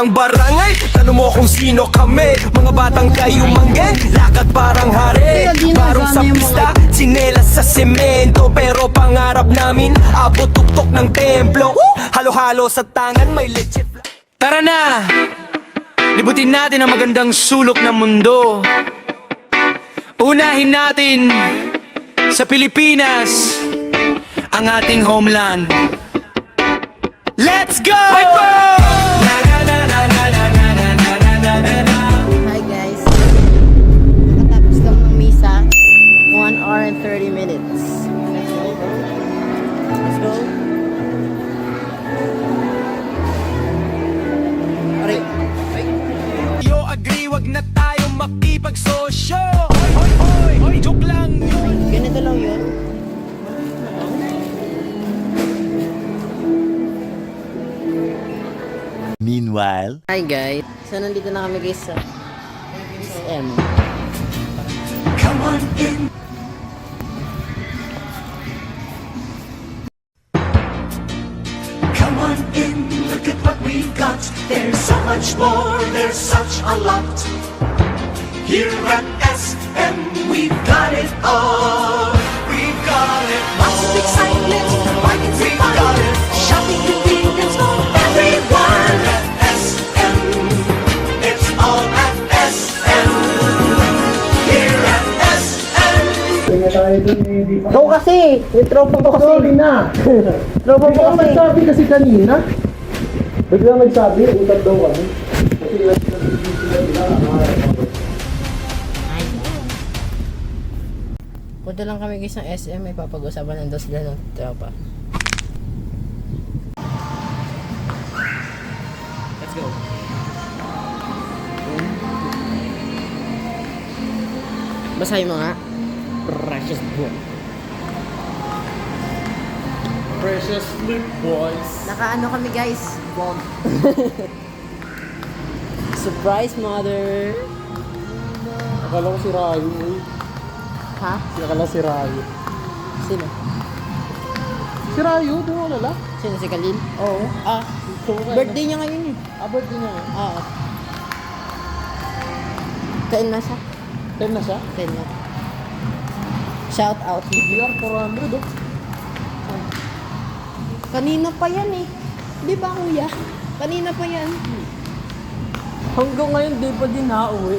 ng barangay, tanong mo kung sino kami. Mga batang kayumangge, lakad parang hari. Barong sa pista, sinelas sa semento. Pero pangarap namin, abot tuktok ng templo. Halo-halo sa tangan, may leche. Tara na! Libutin natin ang magandang sulok ng mundo. Unahin natin sa Pilipinas ang ating homeland. Let's go! Hi guys, nakatapos lang ng misa, 1 hour and 30 minutes. Let's go, bro. Let's go. Aray. Yo, agree, wag na tayo makipagsosyo. Hoy, joke lang yun. Ganito lang yun. Meanwhile, Hi guys, so nandito na kami guys sa SM. Come on in. Come on in, look at what we've got. There's so much more, there's such a lot. Here at SM, we've got it all. We've got it all. Lots of excitement, bargains and fun. Shopping convenience for everyone. At SM, it's all at SM. Here at SM. Ikaw kasi! Yung tropa ko kasi! Sorry na! Tropa ko Biglang kasi! nagsabi kasi kanina. Biglang nagsabi, utang daw kami. Kasi Punta lang kami guys ng SM, may papag-usapan ng dos sila ng tropa. Let's go! Basahin mo nga. Precious boy. Precious Lip Boys. Nakaano kami guys? Vlog. Surprise mother! Akala ko si Rayo eh. Ha? Akala si Rayo. Sino? Si Rayo, di mo alala? Sino si Kalin? Oo. Ah, birthday niya ngayon eh. Birthday niya. Oo. 10 na siya. 10 na siya? 10 na. Shout out. BR 400 oh. Kanina pa yan eh. Di ba kuya? Kanina pa yan. Hanggang ngayon, di pa din nauwi.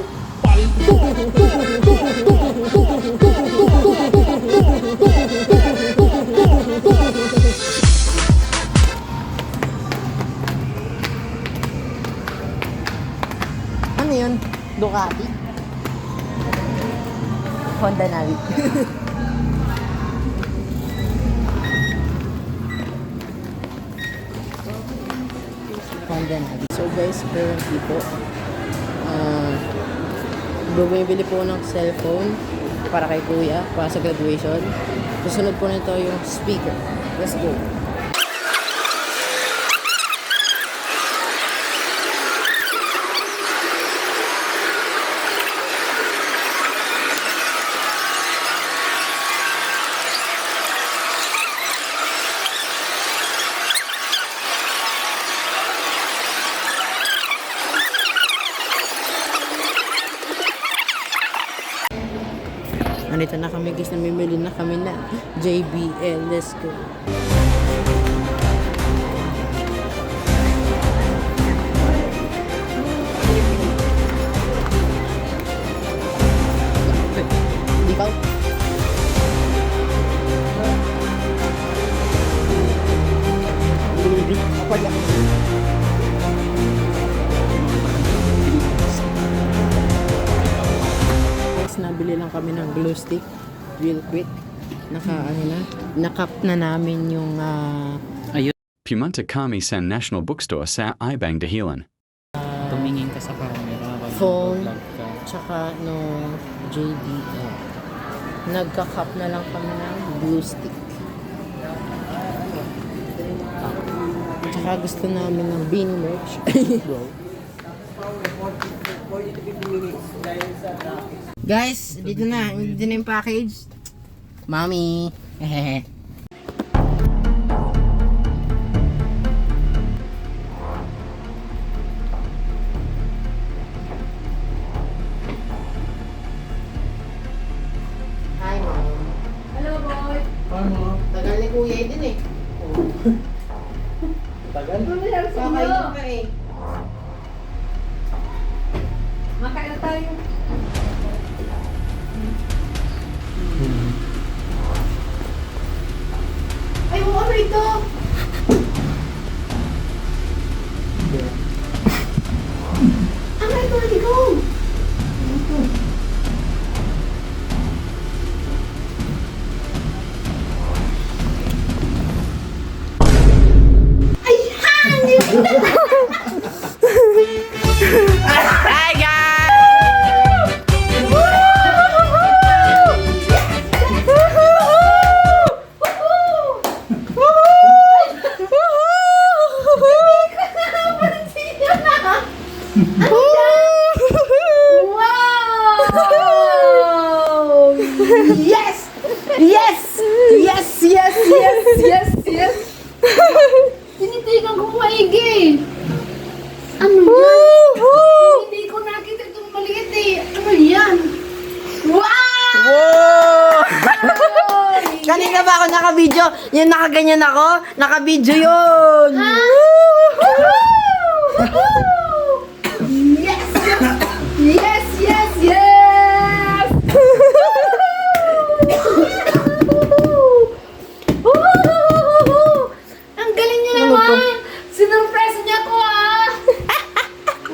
Ano yun? Ducati? Honda Navi. Honda Navi. So guys, currently po, bumibili po ng cellphone para kay kuya, para sa graduation. Susunod po nito yung speaker. Let's go. Nandito na kami guys, namimili na kami na JBL. Let's go. Ikaw? Apa ya? Nabili lang kami ng glue stick real quick. Nakap na namin yung Pumunta kami sa National Bookstore sa Ibang Dahilan. Tumingin ka sa camera. phone tsaka no JBL. Nagka-cup na lang kami ng glue stick. Tsaka gusto namin ng beanie merch. Guys, dito na yung package. Mommy. Hehehe. Paano? Tagal ni Kuya din eh. Tagal? Kakain pa eh. Makain na tayo. Ay, ano ito? Ano ito? Ikaw? Hi guys! Wow! Yes! Yes! Yes! Yes! Yes! Yes! Yes! Tinitigan ko maigi. Ano yan? Hindi ko nakita itong maliit eh. Ano yan? Wow! Wow! Kanina ba ako naka-video? Yung nakaganyan ako? Naka-video yun! Yes! Yes! Yes! Yes! Ang galing niyo naman! Sinurpresa niya ako ah!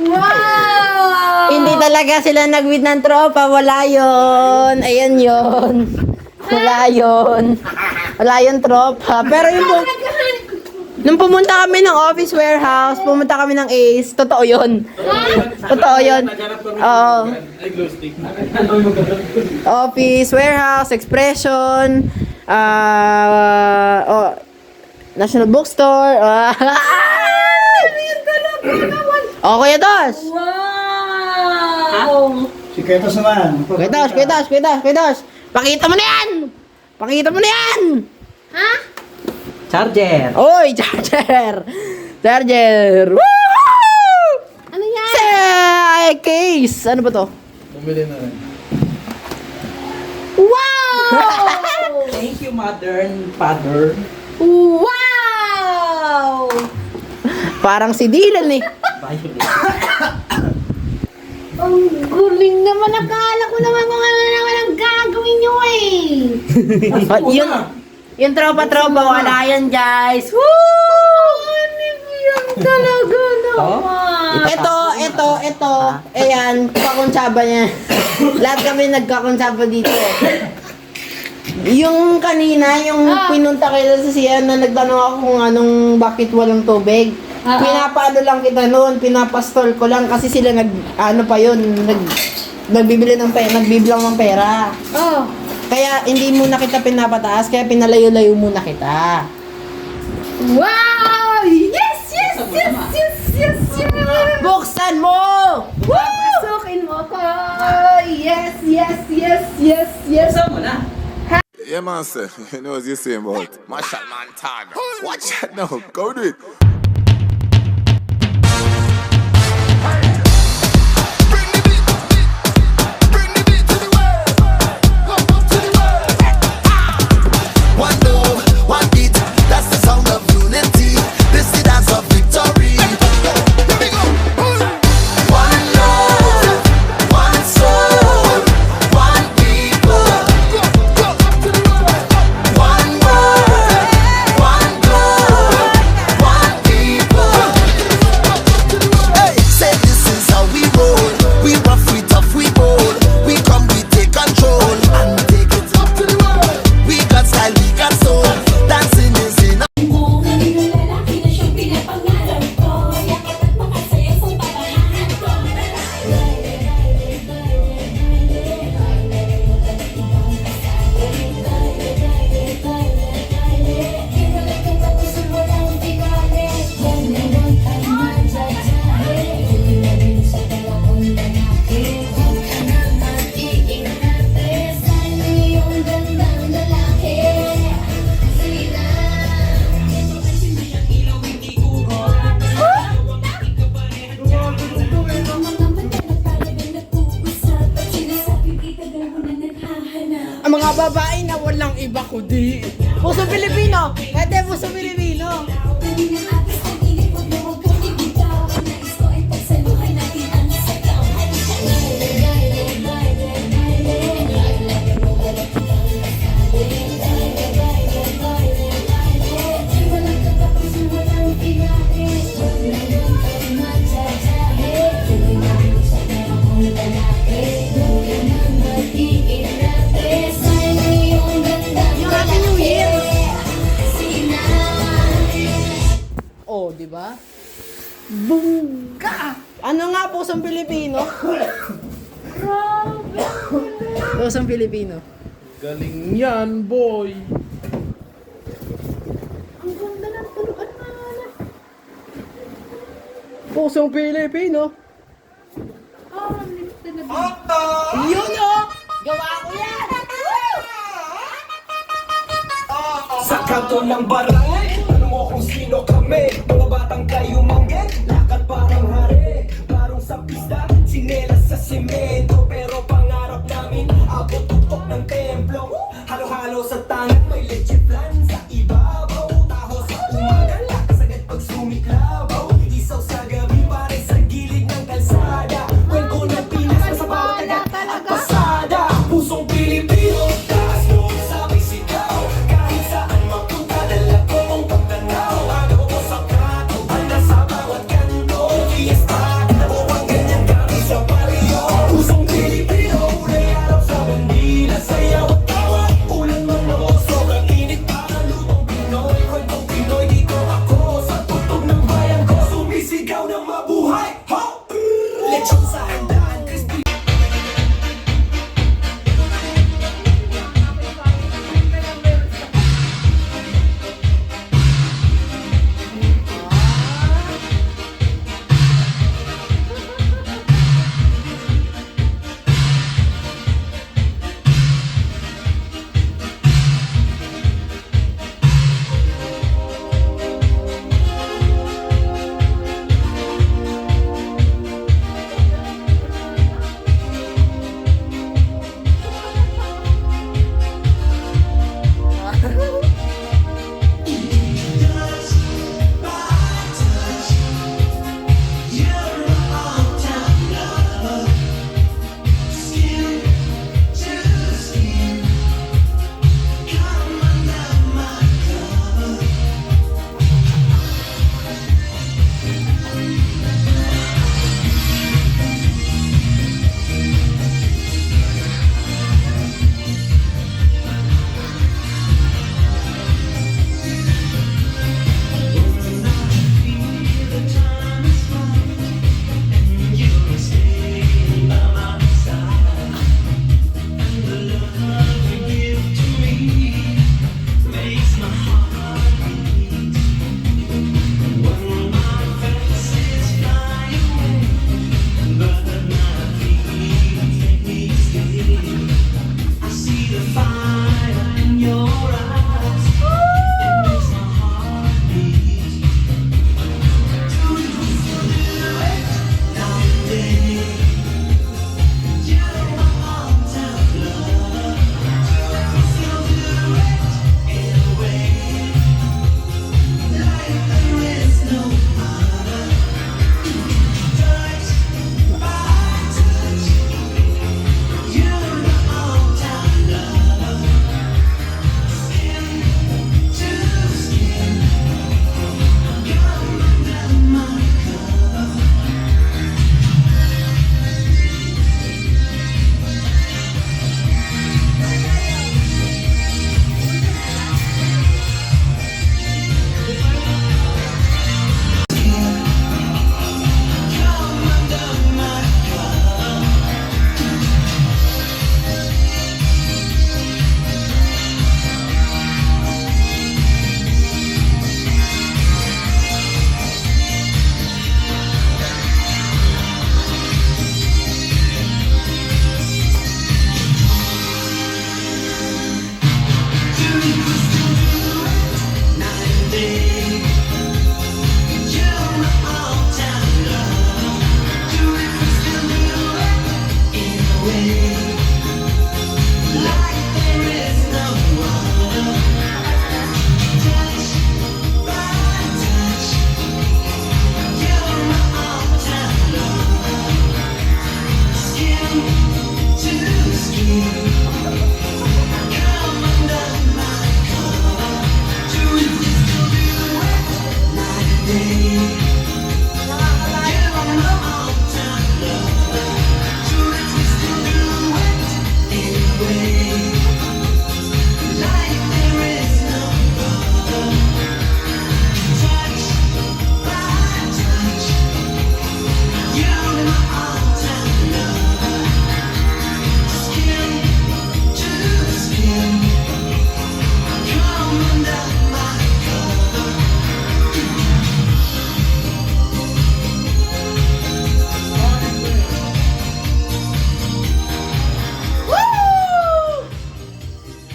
Wow! Hindi talaga sila nag-win ng tropa. Wala yun. Ayan yun. Wala yun. Wala yun tropa. Pero yung nung pumunta kami ng office warehouse, pumunta kami ng Ace, totoo yun. Totoo yun. Oo. Office, warehouse, expression, National Bookstore. Oh, Kuya Dos! Wow! Si Ketos naman. Kuya Dos! Pakita mo na yan! Pakita mo na yan! Ha? Charger! Oy, charger! Charger! Woo! Ano yan? Say, case! Ano ba to? Bumili na rin. Wow! Thank you, modern father. Wow! Parang si Dylan eh. Ang guling naman. Akala ko naman kung ano naman ang gagawin nyo eh. Yung tropa-tropa, wala yan guys. Woo! Ano yan talaga naman? Ito. Ayan, kakontsaba niya. Lahat kami nagkakontsaba dito. Yung kanina, yung pinunta kayo sa siya na nagtanong ako kung bakit walang tubig. Pinapaano lang kita noon, pinapastol ko lang kasi sila nagbibili ng pera, nagbibilang ng pera. Oh. Kaya hindi muna kita pinapataas, kaya pinalayo-layo muna kita. Wow! Yes! Yes! Yes! Yes! Yes! Yes! Buksan mo! Pasukin mo ko! Yes! Yes! Yes! Yes! Yes! Saan mo na? Yeah, man, sir. You know what you're saying about Marshall Montana. Watch that now. Go do it. One love, one beat, that's the sound of unity. This is the dance of victory. Here we go. One love, one soul, one people. One word, one blood, one people. Hey, say this is how we roll. We rough, we tough, we bold. We come, we take control and we take it up to the world. We got style, we got soul. Dancing is in Ang mga babae na walang iba kundi Puso Pilipino! Ito yung Puso Pilipino! Yung Happy New Year! Oh, di ba? Bungga! Ano nga Pusong Pilipino? Pusong Pilipino. Galing yan, boy. Ang ganda ng tulugan na. Pusong Pilipino. Oh, lipstick na. Yun oh! Gawa ko yan! Sa kanto ng barangay, ano mo kung sino kami? Mga batang kayo mangge, lakad parang hari. Parang sa pista, sinelas sa semento. Pero pangarap namin, abot tuktok ng templo. Halo-halo sa tangan, may leche plan sa ibabaw. Taho sa umaga, lakas agad pag sumiklabaw. Isaw sa gabi, pare sa gilid ng kalsada. Kwento ng Pinas, sa bawat tagat at pasada. Pusong Pilipino, taas noon sa bisigaw. Kahit saan mapunta, dala ko mong pagtanaw. Ano ko sa kato, anda sa bawat kanto. Fiesta, nabuwang ganyan kami sa baryo. Pusong Pilipino, ulay araw sa bandila. Sayaw at tawa, ulan man o sobrang init para lutong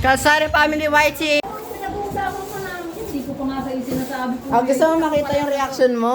Kalsari Family White Chicks. Pinag-uusapan ko namin. Hindi ko pa nga kayo sinasabi ko. Gusto mo makita yung reaction mo?